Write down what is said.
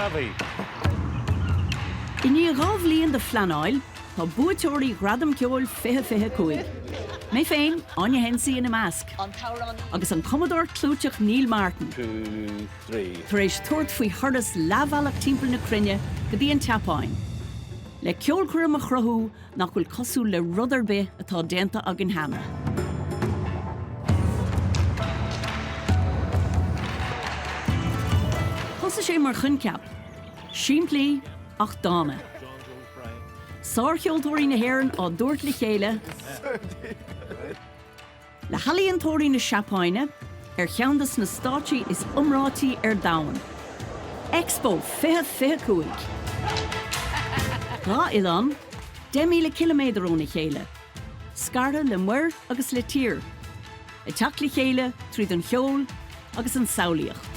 Ravi. I ní rábhlíonn de Flanáil, tá buaiteoirí Gradam Ceoil TG4. Mé féin, Áine Hensey in a measc. Agus an Commodore clúteach Neil Martin. 2, 3. Tar éis tuairt faoi thuras leabhhealach timpeall na Crinne go dtí an tSeapáin. Le ceolchoirm a chruthú nach bhfuil cosú le rudair bith atá déanta agin hama. Thosa sé mar chunceap, siimplí ach dáma. Sár cheoltóirí na Hearn á dúirt le chéile, le halaíonn tóirí na tSeapáine cheandas na stáitse is umrátaí domhan. Expo 2025. Gá Ilan, 10,000 kiloméadar ó na chéile. Scartha le muir agus le tír. I teach le chéile tríd an cheol agus an samhlaíocht.